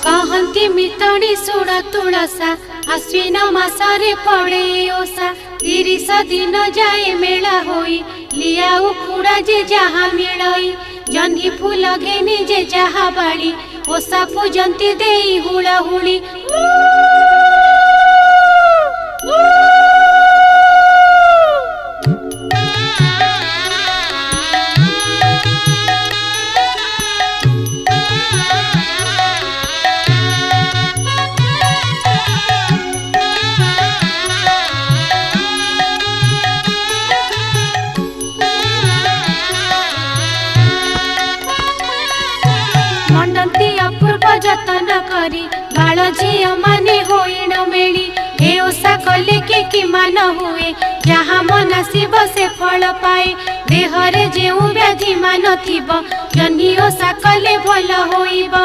कहती मितणी सुण तुलसा आश्विन मासरे पड़े ओसा 30 दिन जाए मेला होई लिया उखुड़ा जे जहा मिलई जन्ही फूल घेनी जे जहा बाड़ी ओसा पूजंती देई हुड़ा हुड़ी मंडंती अपूर्व जतन करी बाल झील माने होइण मेली हे ओसा कले कि मान हुए जहाँ मनासिब से फल पाए देहरे जेउ व्याधि मान थिब जन्ही ओसा कले भल होइब।